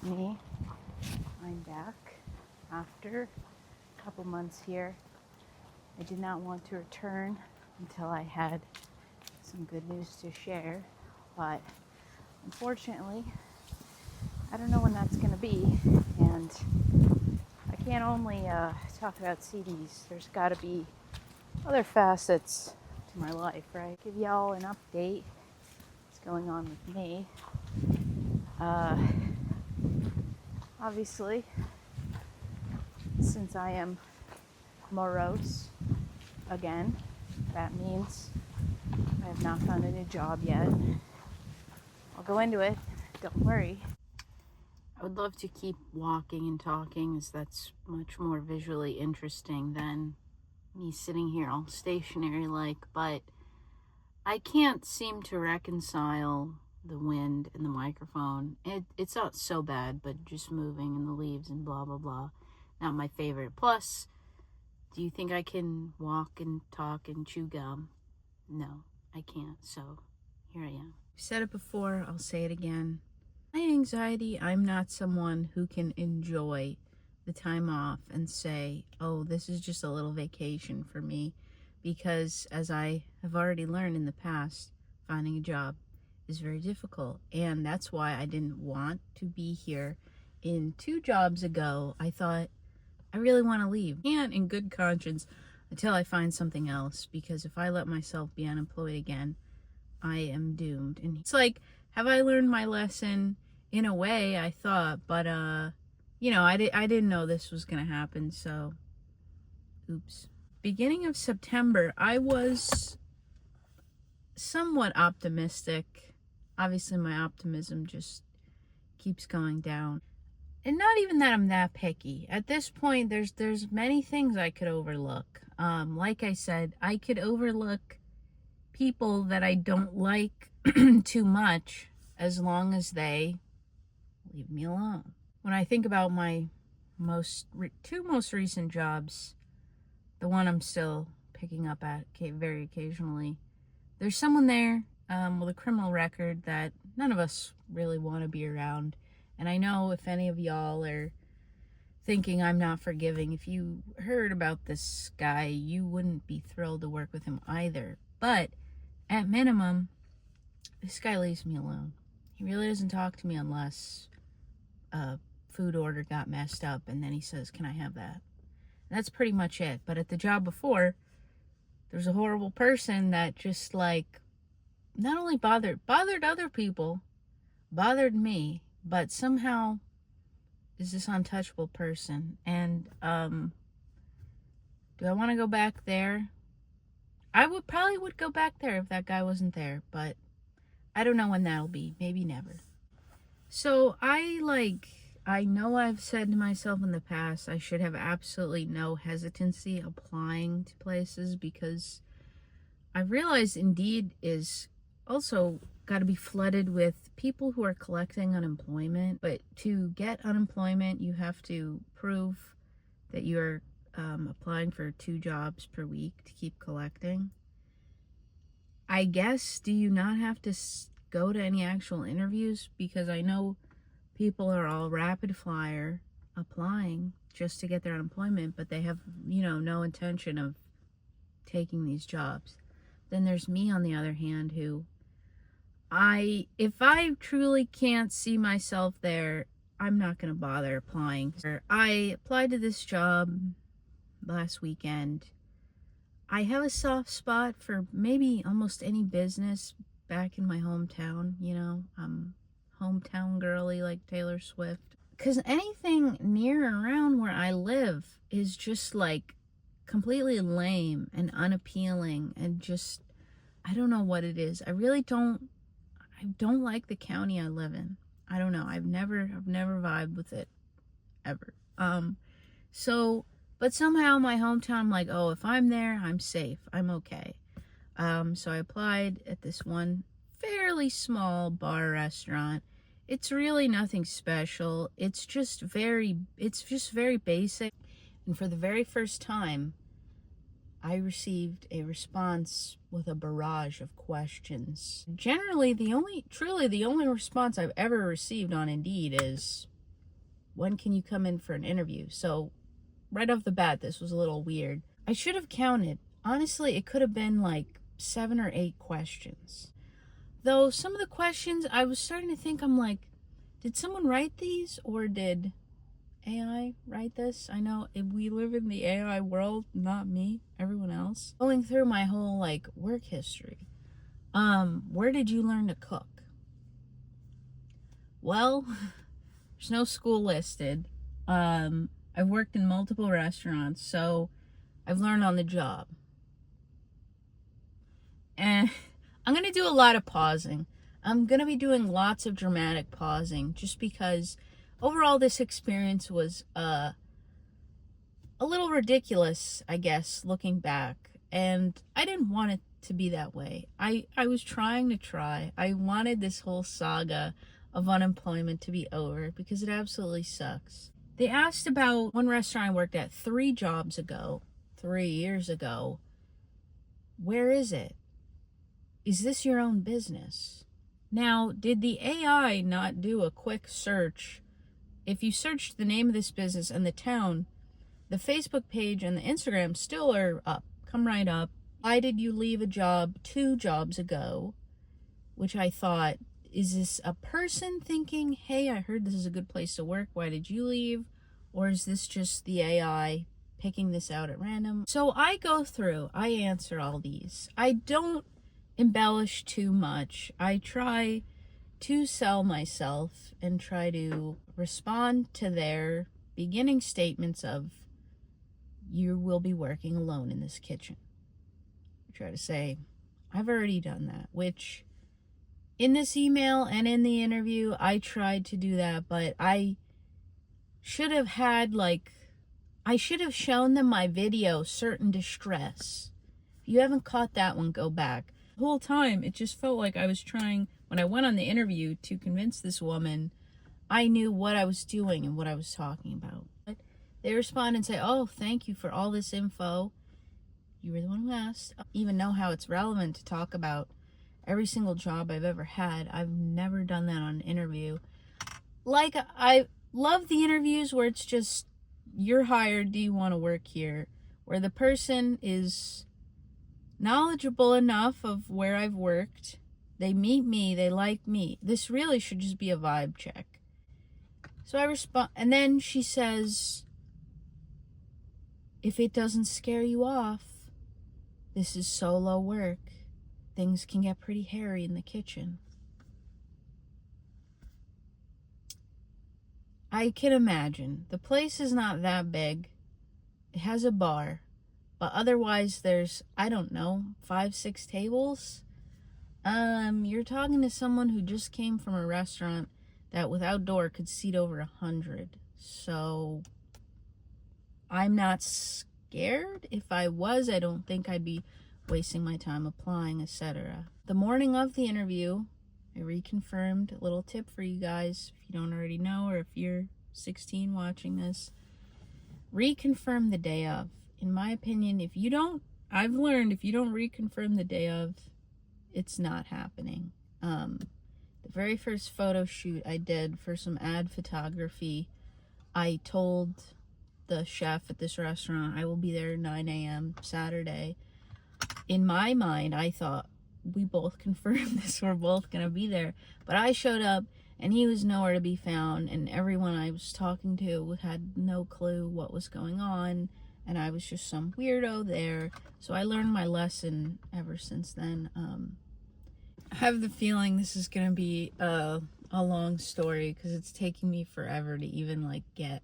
it's me. I'm back after a couple months here. I did not want to return until I had some good news to share, but unfortunately, I don't know when that's going to be, and I can't only talk about CDs. There's got to be other facets to my life, right? Give y'all an update. What's going on with me? Obviously, since I am morose again, that means I have not found a new job yet. I'll go into it, don't worry. I would love to keep walking and talking, as that's much more visually interesting than me sitting here all stationary like, but I can't seem to reconcile the wind and the microphone. It's not so bad, but just moving and the leaves and blah blah blah, not my favorite. Plus, do you think I can walk and talk and chew gum? No, I can't, so here I am. I've said it before, I'll say it again. My anxiety, I'm not someone who can enjoy the time off and say, oh, this is just a little vacation for me, because as I have already learned in the past, finding a job is very difficult, and that's why I didn't want to be here. In 2 jobs ago, I thought, I really want to leave, and in good conscience, until I find something else, because if I let myself be unemployed again, I am doomed. And it's like, have I learned my lesson? In a way, I thought, but I didn't know this was gonna happen, so oops. Beginning of September, I was somewhat optimistic. Obviously, my optimism just keeps going down. And not even that I'm that picky. At this point, there's many things I could overlook. Like I said, I could overlook people that I don't like too much, as long as they leave me alone. When I think about my two most recent jobs, the one I'm still picking up at very occasionally, there's someone there with a criminal record that none of us really want to be around. And I know if any of y'all are thinking I'm not forgiving, if you heard about this guy, you wouldn't be thrilled to work with him either. But at minimum, this guy leaves me alone. He really doesn't talk to me unless a food order got messed up, and then he says, can I have that? And that's pretty much it. But at the job before, there's a horrible person that just like not only bothered other people, bothered me, but somehow is this untouchable person. And do I want to go back there? I probably would go back there if that guy wasn't there, but I don't know when that'll be. Maybe never. So I know I've said to myself in the past, I should have absolutely no hesitancy applying to places, because I realized Indeed is also got to be flooded with people who are collecting unemployment. But to get unemployment, you have to prove that you're applying for 2 jobs per week to keep collecting. I guess, do you not have to go to any actual interviews? Because I know people are all rapid fire applying just to get their unemployment, but they have, no intention of taking these jobs. Then there's me, on the other hand, who if I truly can't see myself there, I'm not going to bother applying. I applied to this job last weekend. I have a soft spot for maybe almost any business back in my hometown, I'm hometown girly like Taylor Swift. Because anything near or around where I live is just like completely lame and unappealing, and just, I don't know what it is. I don't like the county I live in. I don't know. I've never vibed with it ever. But somehow my hometown, I'm like, oh, if I'm there, I'm safe. I'm okay. So I applied at this one fairly small bar restaurant. It's really nothing special. It's just very basic. And for the very first time, I received a response with a barrage of questions. Generally, the only response I've ever received on Indeed is, when can you come in for an interview? So right off the bat, this was a little weird. I should have counted. Honestly, it could have been like 7 or 8 questions. Though some of the questions, I was starting to think, I'm like, did someone write these or did AI write this? I know we live in the AI world, not me, everyone else. Going through my whole like work history. Where did you learn to cook? Well, there's no school listed. I've worked in multiple restaurants, so I've learned on the job. And I'm going to do a lot of pausing. I'm going to be doing lots of dramatic pausing just because overall this experience was a little ridiculous, I guess, looking back. And I didn't want it to be that way. I was trying to try. I wanted this whole saga of unemployment to be over because it absolutely sucks. They asked about one restaurant I worked at 3 jobs ago, 3 years ago. Where is it? Is this your own business? Now, did the AI not do a quick search? If you searched the name of this business and the town, the Facebook page and the Instagram still are up. Come right up. Why did you leave a job 2 jobs ago? Which I thought, is this a person thinking, hey, I heard this is a good place to work, why did you leave? Or is this just the AI picking this out at random? So I go through, I answer all these. I don't embellish too much. I try to sell myself and try to respond to their beginning statements of, you will be working alone in this kitchen. I try to say, I've already done that, which in this email and in the interview, I tried to do that, but I should have had I should have shown them my video, Certain Distress. If you haven't caught that one, go back. The whole time, it just felt like I was trying, when I went on the interview to convince this woman, I knew what I was doing and what I was talking about. But they respond and say, oh, thank you for all this info. You were the one who asked. I don't even know how it's relevant to talk about every single job I've ever had. I've never done that on an interview. Like, I love the interviews where it's just, you're hired, do you want to work here? Where the person is knowledgeable enough of where I've worked. They meet me, they like me. This really should just be a vibe check. So I respond, and then she says, if it doesn't scare you off, this is solo work. Things can get pretty hairy in the kitchen. I can imagine. The place is not that big. It has a bar. But otherwise there's, I don't know, 5, 6 tables. You're talking to someone who just came from a restaurant that with outdoor could seat over 100. So I'm not scared. If I was, I don't think I'd be wasting my time applying, etc. The morning of the interview, I reconfirmed. A little tip for you guys, if you don't already know, or if you're 16 watching this, reconfirm the day of. In my opinion, I've learned if you don't reconfirm the day of, it's not happening. The very first photo shoot I did for some ad photography, I told the chef at this restaurant, I will be there at 9 a.m. Saturday. In my mind, I thought, we both confirmed this, we're both gonna be there. But I showed up and he was nowhere to be found, and everyone I was talking to had no clue what was going on, and I was just some weirdo there. So I learned my lesson ever since then. I have the feeling this is gonna be a long story because it's taking me forever to even get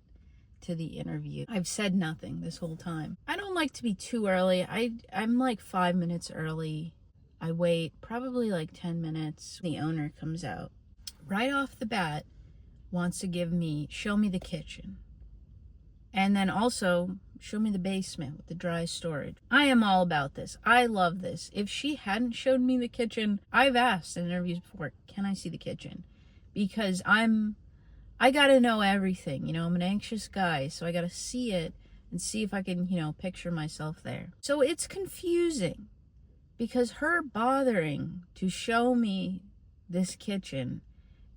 to the interview. I've said nothing this whole time. I don't like to be too early. I'm 5 minutes early. I wait probably 10 minutes. The owner comes out. Right off the bat, wants to show me the kitchen. And then also show me the basement with the dry storage. I am all about this. I love this. If she hadn't showed me the kitchen, I've asked in interviews before, can I see the kitchen? Because I gotta know everything. I'm an anxious guy, so I gotta see it and see if I can, picture myself there. So it's confusing because her bothering to show me this kitchen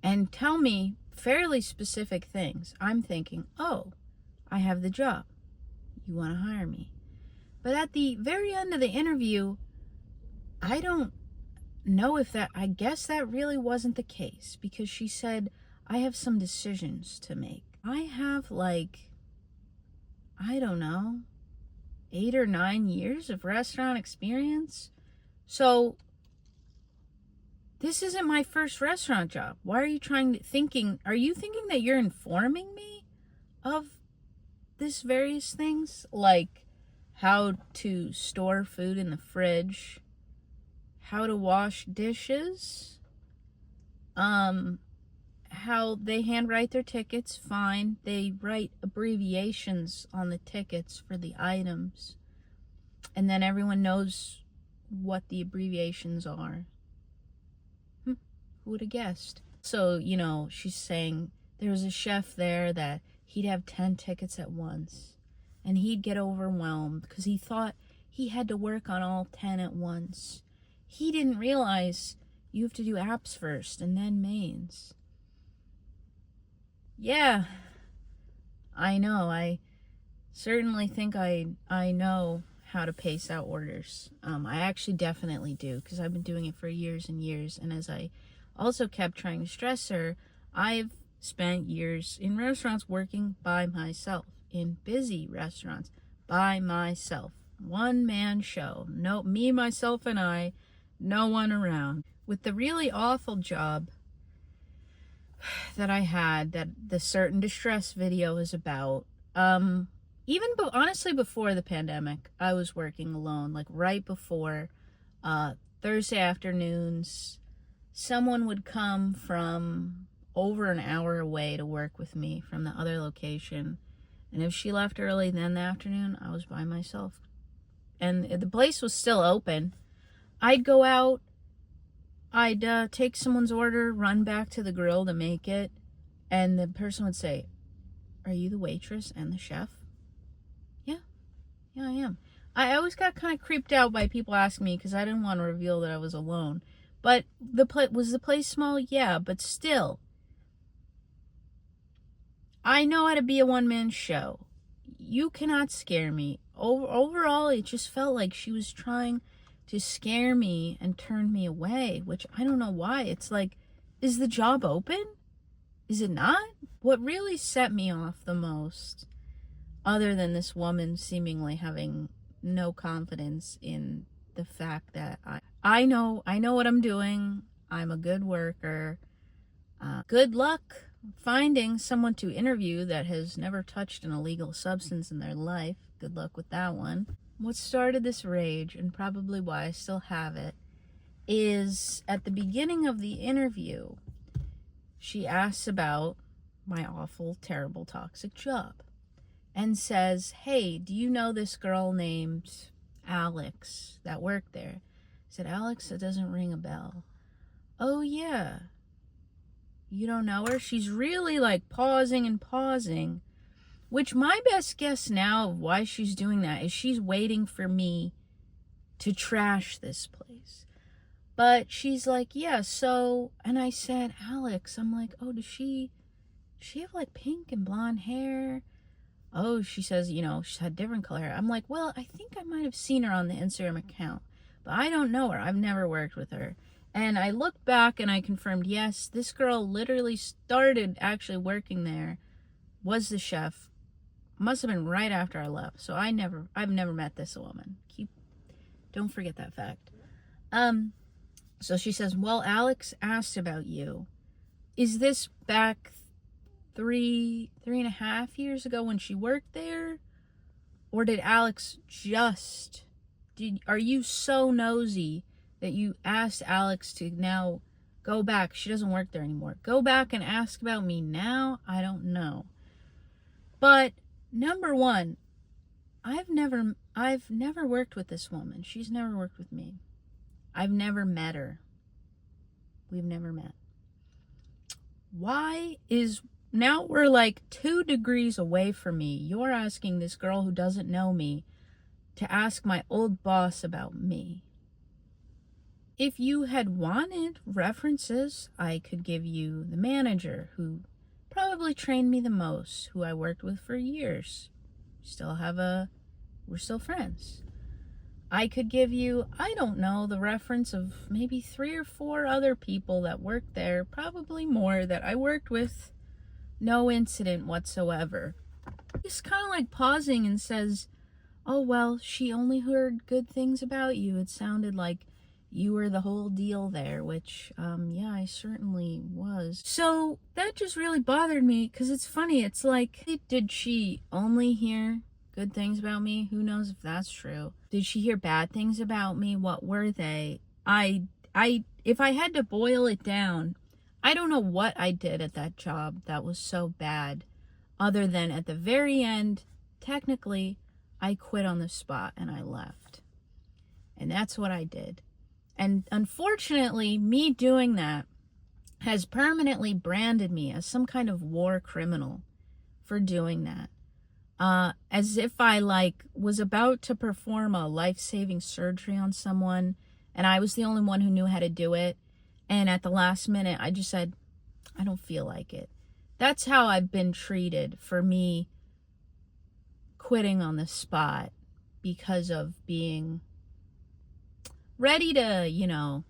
and tell me fairly specific things, I'm thinking, oh, I have the job. You want to hire me. But at the very end of the interview, I don't know if that, I guess that really wasn't the case, because she said, I have some decisions to make. I have like, I don't know, 8 or 9 years of restaurant experience. So this isn't my first restaurant job. Why are you are you thinking that you're informing me of this various things? Like how to store food in the fridge, how to wash dishes, how they handwrite their tickets, fine. They write abbreviations on the tickets for the items. And then everyone knows what the abbreviations are. Who would have guessed? So, she's saying there was a chef there that he'd have 10 tickets at once. And he'd get overwhelmed because he thought he had to work on all 10 at once. He didn't realize you have to do apps first and then mains. Yeah, I know. I certainly think I know how to pace out orders. I actually definitely do, because I've been doing it for years and years. And as I also kept trying to stress her, I've spent years in restaurants working by myself, in busy restaurants by myself. One-man show. No, me, myself, and I, no one around. With the really awful job that I had, that the certain distress video is about, honestly before the pandemic, I was working alone. Like right before, Thursday afternoons, someone would come from over an hour away to work with me from the other location. And if she left early then the afternoon, I was by myself. And the place was still open. I'd go out, I'd take someone's order, run back to the grill to make it, and the person would say, are you the waitress and the chef? Yeah, I am. I always got kind of creeped out by people asking me because I didn't want to reveal that I was alone. But was the place small? Yeah, but still, I know how to be a one-man show. You cannot scare me. Overall, it just felt like she was trying to scare me and turn me away, which I don't know why. It's like, is the job open? Is it not? What really set me off the most, other than this woman seemingly having no confidence in the fact that I know what I'm doing. I'm a good worker. Good luck finding someone to interview that has never touched an illegal substance in their life. Good luck with that one. What started this rage, and probably why I still have it, is at the beginning of the interview, she asks about my awful, terrible, toxic job and says, hey, do you know this girl named Alex that worked there? I said, Alex, that doesn't ring a bell. Oh, yeah. You don't know her? She's really like pausing, which my best guess now of why she's doing that is she's waiting for me to trash this place. But she's like, yeah, so, and I said, Alex, I'm like, oh, does she have like pink and blonde hair? Oh, she says, she's had different color hair. I'm like, well, I think I might have seen her on the Instagram account, but I don't know her. I've never worked with her. And I looked back and I confirmed, yes, this girl literally started actually working there, was the chef, must have been right after I left. So I've never met this woman. Don't forget that fact. So she says, well, Alex asked about you. Is this back 3.5 years ago when she worked there? Or did Alex are you so nosy that you asked Alex to now go back? She doesn't work there anymore. Go back and ask about me now? I don't know. But number one, I've never worked with this woman. She's never worked with me. I've never met her. We've never met. Now we're like 2 degrees away from me. You're asking this girl who doesn't know me to ask my old boss about me. If you had wanted references, I could give you the manager who probably trained me the most, who I worked with for years. We're still friends. I could give you, I don't know, the reference of maybe 3 or 4 other people that worked there, probably more, that I worked with, no incident whatsoever. He's kind of like pausing and says, oh, well, she only heard good things about you. It sounded like you were the whole deal there, which, yeah, I certainly was. So that just really bothered me, because it's funny. It's like, did she only hear good things about me? Who knows if that's true? Did she hear bad things about me? What were they? If I had to boil it down, I don't know what I did at that job that was so bad, other than at the very end, technically, I quit on the spot and I left. And that's what I did. And unfortunately, me doing that has permanently branded me as some kind of war criminal for doing that. As if I was about to perform a life-saving surgery on someone and I was the only one who knew how to do it. And at the last minute, I just said, I don't feel like it. That's how I've been treated for me quitting on the spot, because of being ready to,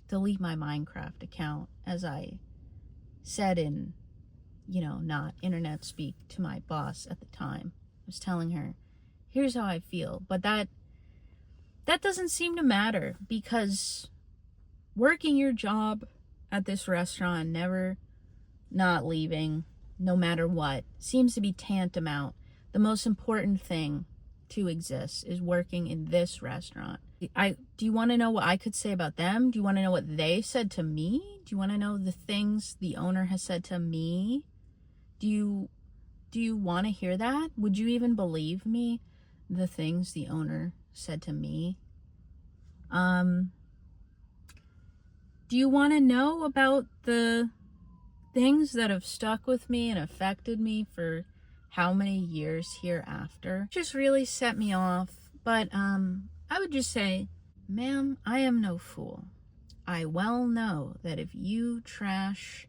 delete my Minecraft account, as I said in, not internet speak, to my boss at the time. I was telling her, here's how I feel. But that doesn't seem to matter, because working your job at this restaurant, never not leaving, no matter what, seems to be tantamount. The most important thing to exist is working in this restaurant. Do you want to know what I could say about them? Do you want to know what they said to me? Do you want to know the things the owner has said to me? Do you want to hear that? Would you even believe me? The things the owner said to me? Do you want to know about the things that have stuck with me and affected me for how many years hereafter? Just really set me off. But I would just say, ma'am, I am no fool. I well know that if you trash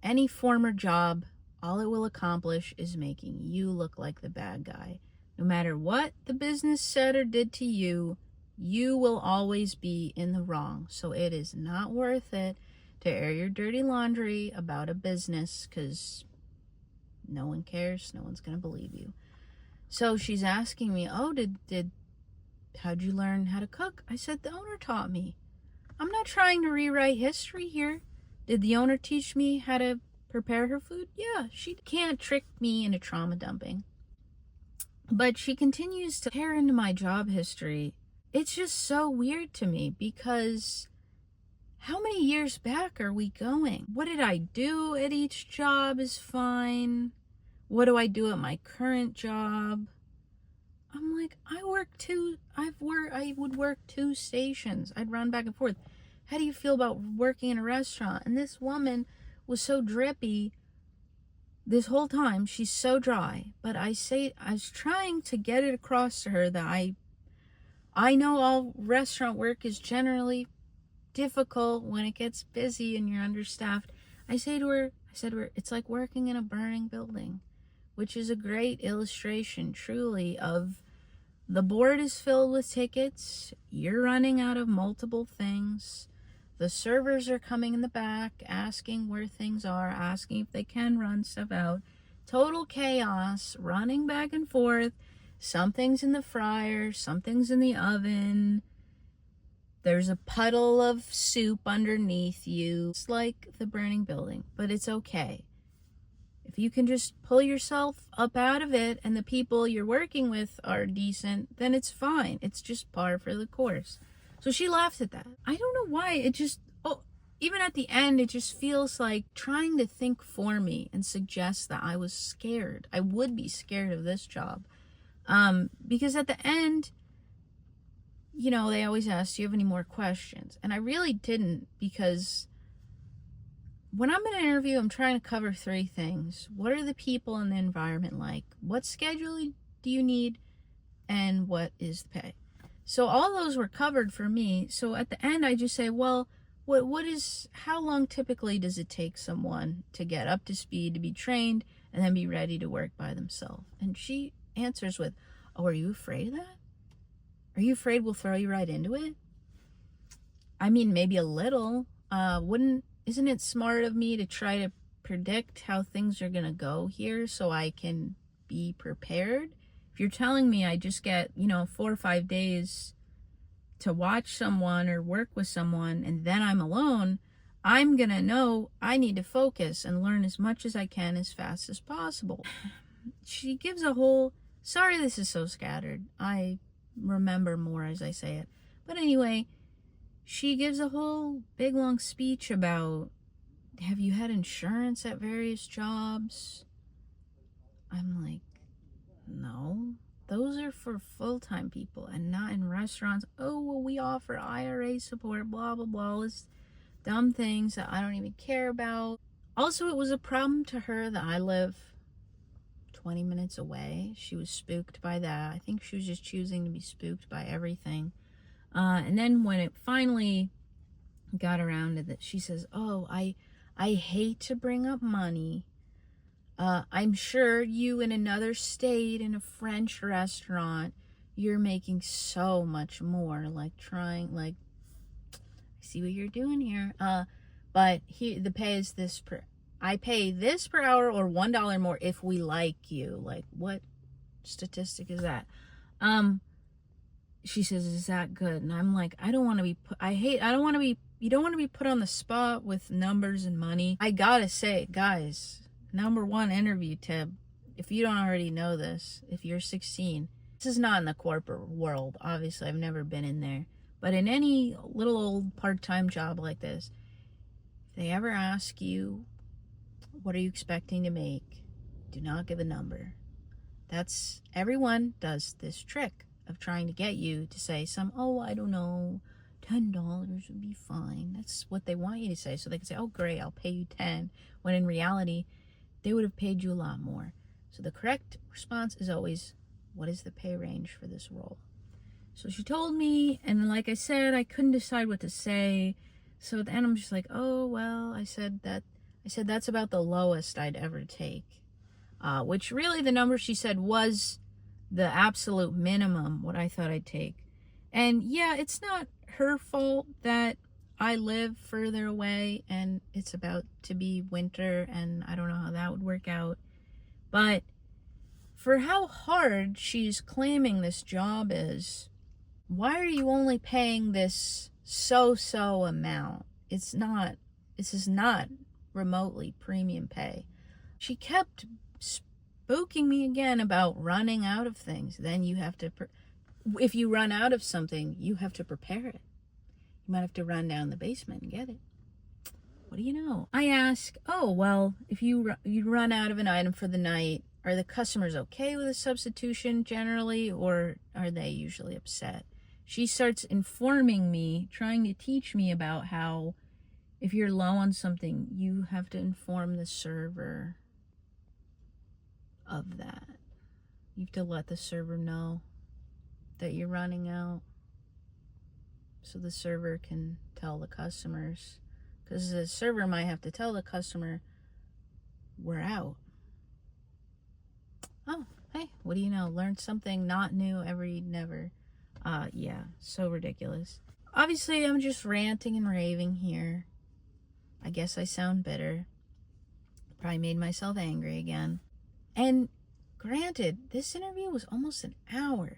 any former job, all it will accomplish is making you look like the bad guy. No matter what the business said or did to you, you will always be in the wrong. So it is not worth it to air your dirty laundry about a business, because no one cares. No one's going to believe you. So she's asking me, oh, how'd you learn how to cook? I said, the owner taught me. I'm not trying to rewrite history here. Did the owner teach me how to prepare her food? Yeah, she can't trick me into trauma dumping. But she continues to tear into my job history. It's just so weird to me, because how many years back are we going? What did I do at each job is fine. What do I do at my current job? I'm like, I would work 2 stations. I'd run back and forth. How do you feel about working in a restaurant? And this woman was so drippy this whole time. She's so dry. But I was trying to get it across to her that I know all restaurant work is generally difficult when it gets busy and you're understaffed. I said to her, it's like working in a burning building, which is a great illustration, truly, of the board is filled with tickets, you're running out of multiple things, the servers are coming in the back, asking where things are, asking if they can run stuff out, total chaos, running back and forth, something's in the fryer, something's in the oven, there's a puddle of soup underneath you. It's like the burning building, but it's okay. If you can just pull yourself up out of it and the people you're working with are decent, then it's fine. It's just par for the course. So she laughed at that. I don't know why. Even at the end, it just feels like trying to think for me and suggest that I was scared. I would be scared of this job. Because at the end, they always ask, do you have any more questions? And I really didn't, because when I'm in an interview, I'm trying to cover 3 things. What are the people and the environment like? What schedule do you need? And what is the pay? So all those were covered for me. So at the end, I just say, well, how long typically does it take someone to get up to speed, to be trained, and then be ready to work by themselves? And she answers with, oh, are you afraid of that? Are you afraid we'll throw you right into it? I mean, maybe a little. Isn't it smart of me to try to predict how things are going to go here so I can be prepared? If you're telling me I just get, 4 or 5 days to watch someone or work with someone and then I'm alone, I'm going to know I need to focus and learn as much as I can as fast as possible. She gives a whole, sorry this is so scattered. I remember more as I say it. But anyway, she gives a whole big long speech about, have you had insurance at various jobs? I'm like, no, those are for full-time people and not in restaurants. Oh, well, we offer IRA support, blah, blah, blah, all this dumb things that I don't even care about. Also, it was a problem to her that I live 20 minutes away. She was spooked by that. I think she was just choosing to be spooked by everything. And then when it finally got around to that, she says, oh, I hate to bring up money. I'm sure you in another state in a French restaurant, you're making so much more, like trying, like, I see what you're doing here. But the pay is this per, I pay this per hour or $1 more if we like you. Like, what statistic is that? She says, is that good? And I'm like, I don't want to be you don't want to be put on the spot with numbers and money. I gotta say, guys, number one interview tip, if you don't already know this, if you're 16, this is not in the corporate world. Obviously, I've never been in there. But in any little old part-time job like this, if they ever ask you, what are you expecting to make? Do not give a number. Everyone does this trick of trying to get you to say I don't know, $10 would be fine. That's what they want you to say. So they can say, oh, great, I'll pay you 10. When in reality, they would have paid you a lot more. So the correct response is always, what is the pay range for this role? So she told me, and like I said, I couldn't decide what to say. So then I'm just like, oh, well, I said that's about the lowest I'd ever take. Which really the number she said was the absolute minimum, what I thought I'd take. And yeah, it's not her fault that I live further away and it's about to be winter and I don't know how that would work out. But for how hard she's claiming this job is, why are you only paying this so amount? This is not remotely premium pay. She kept spooking me again about running out of things. Then you have to, if you run out of something, you have to prepare it. You might have to run down the basement and get it. What do you know? I ask, oh, well, if you run out of an item for the night, are the customers okay with a substitution generally, or are they usually upset? She starts informing me, trying to teach me about how if you're low on something, you have to inform the server of that. You have to let the server know that you're running out so the server can tell the customers, because the server might have to tell the customer we're out. Oh, hey, what do you know? Learn something not new never. Yeah, so ridiculous. Obviously, I'm just ranting and raving here. I guess I sound bitter. Probably made myself angry again. And granted, this interview was almost an hour.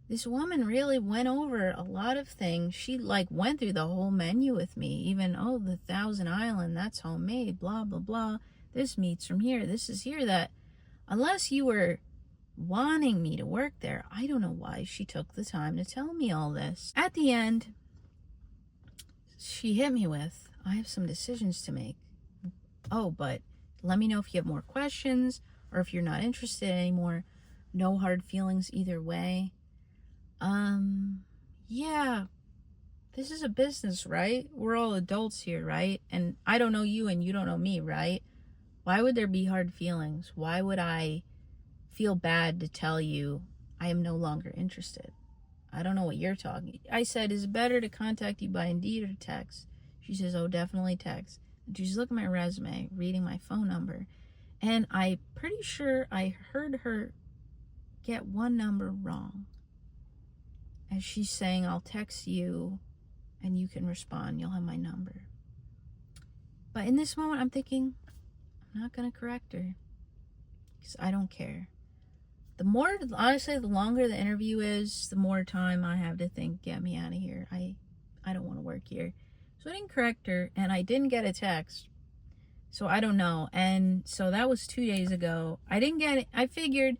This woman really went over a lot of things. She went through the whole menu with me. Even, the Thousand Island, that's homemade, blah, blah, blah. This meat's from here, this is here, that. Unless you were wanting me to work there, I don't know why she took the time to tell me all this. At the end, she hit me with, I have some decisions to make. Oh, but let me know if you have more questions or if you're not interested anymore. No hard feelings either way. Yeah, this is a business, right? We're all adults here, right? And I don't know you and you don't know me, right? Why would there be hard feelings? Why would I feel bad to tell you I am no longer interested? I don't know what you're talking. I said, is it better to contact you by Indeed or text? She says, oh, definitely text. And she's looking at my resume, reading my phone number. And I'm pretty sure I heard her get one number wrong. As she's saying, I'll text you and you can respond. You'll have my number. But in this moment, I'm thinking, I'm not going to correct her because I don't care. The more, honestly, the longer the interview is, the more time I have to think, get me out of here. I don't want to work here. So I didn't correct her, and I didn't get a text. So I don't know. And so that was 2 days ago. I didn't get it. I figured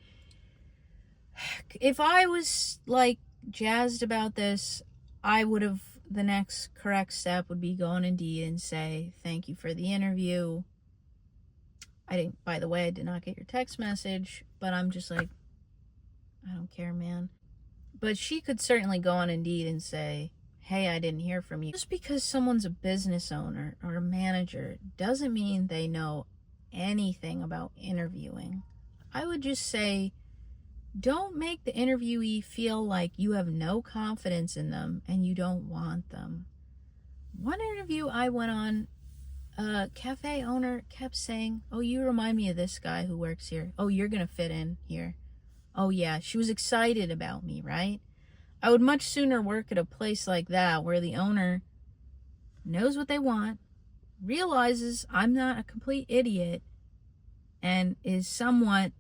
if I was like jazzed about this, I would have, the next correct step would be go on Indeed and say, thank you for the interview. By the way, I did not get your text message, but I'm just like, I don't care, man. But she could certainly go on Indeed and say, hey, I didn't hear from you. Just because someone's a business owner or a manager doesn't mean they know anything about interviewing. I would just say, don't make the interviewee feel like you have no confidence in them and you don't want them. One interview I went on, a cafe owner kept saying, oh, you remind me of this guy who works here. Oh, you're going to fit in here. Oh, yeah. She was excited about me, right? I would much sooner work at a place like that where the owner knows what they want, realizes I'm not a complete idiot, and is somewhat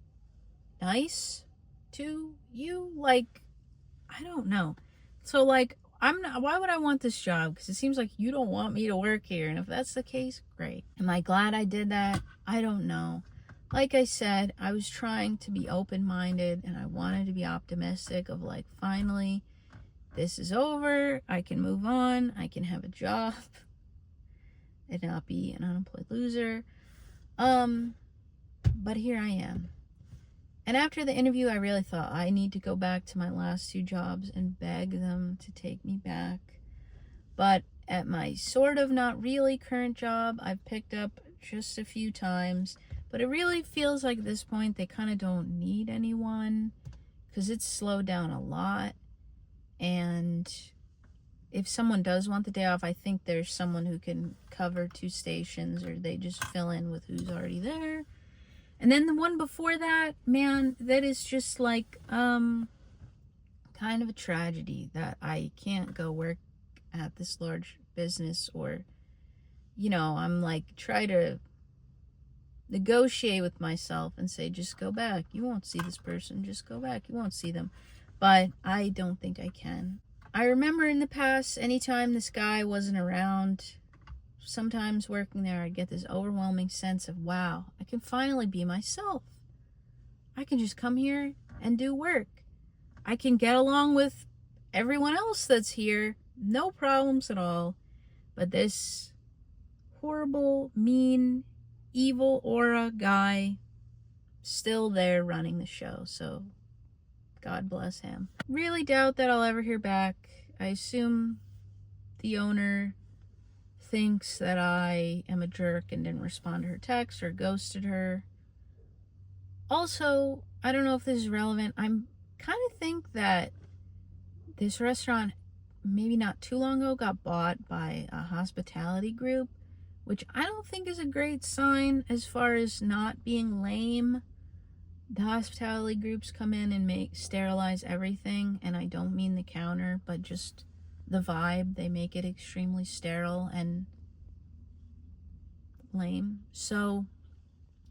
nice to you. Like, I don't know. So, like, why would I want this job? Because it seems like you don't want me to work here. And if that's the case, great. Am I glad I did that? I don't know. Like I said, I was trying to be open-minded and I wanted to be optimistic of like, finally, this is over. I can move on. I can have a job and not be an unemployed loser. But here I am. And after the interview, I really thought I need to go back to my last 2 jobs and beg them to take me back. But at my sort of not really current job, I've picked up just a few times. But it really feels like at this point they kind of don't need anyone because it's slowed down a lot. And if someone does want the day off, I think there's someone who can cover 2 stations, or they just fill in with who's already there. And then the one before that, man, that is just like kind of a tragedy that I can't go work at this large business, or, you know, I'm like, try to negotiate with myself and say, just go back. You won't see this person. Just go back. You won't see them. But I don't think I can. I remember in the past, anytime this guy wasn't around, sometimes working there, I'd get this overwhelming sense of, wow, I can finally be myself. I can just come here and do work. I can get along with everyone else that's here. No problems at all. But this horrible, mean, evil aura guy still there running the show. So God bless him. Really doubt that I'll ever hear back. I assume the owner thinks that I am a jerk and didn't respond to her text or ghosted her. Also, I don't know if this is relevant. I'm kind of think that this restaurant, maybe not too long ago, got bought by a hospitality group, which I don't think is a great sign as far as not being lame. The hospitality groups come in and sterilize everything, and I don't mean the counter, but just the vibe. They make it extremely sterile and lame. So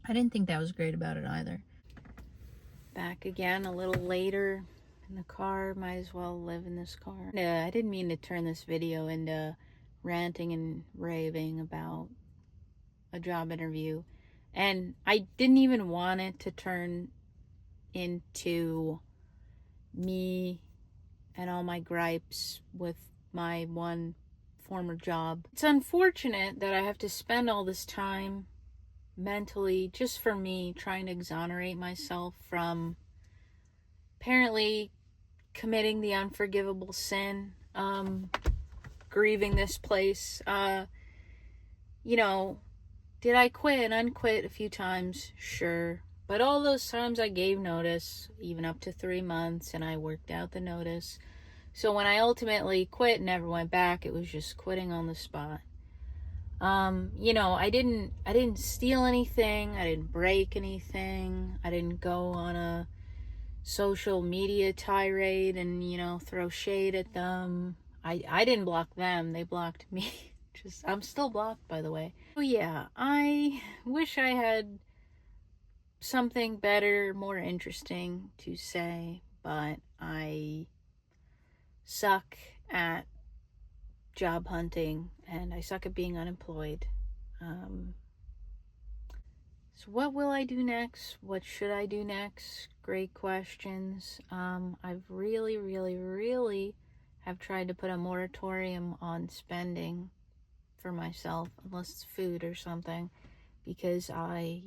I didn't think that was great about it either. Back again a little later in the car. Might as well live in this car. I didn't mean to turn this video into ranting and raving about a job interview. And I didn't even want it to turn into me and all my gripes with my one former job. It's unfortunate that I have to spend all this time mentally, just for me, trying to exonerate myself from apparently committing the unforgivable sin, grieving this place. You know, did I quit and unquit a few times? Sure. But all those times I gave notice, even up to 3 months, and I worked out the notice. So when I ultimately quit and never went back, it was just quitting on the spot. I didn't steal anything. I didn't break anything. I didn't go on a social media tirade and, throw shade at them. I didn't block them. They blocked me. I'm still blocked, by the way. Oh yeah, I wish I had something better, more interesting to say, but I suck at job hunting and I suck at being unemployed. So what will I do next? What should I do next? Great questions. I've really, really, really have tried to put a moratorium on spending for myself, unless it's food or something, because I,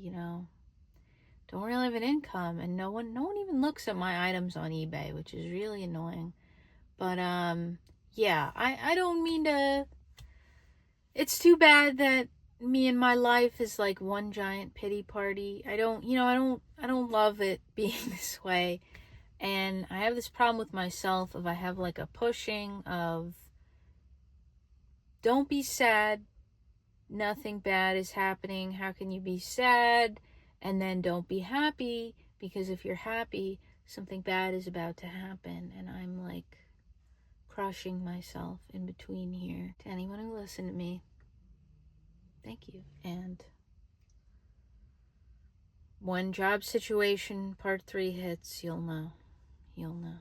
don't really have an income, and no one even looks at my items on eBay, which is really annoying. But yeah, I don't mean to. It's too bad that me and my life is like one giant pity party. I don't love it being this way. And I have this problem with myself if I have like a pushing of don't be sad, nothing bad is happening. How can you be sad? And then don't be happy, because if you're happy, something bad is about to happen. And I'm like crushing myself in between here. To anyone who listened to me, thank you. And when job situation part 3 hits, you'll know. You'll know.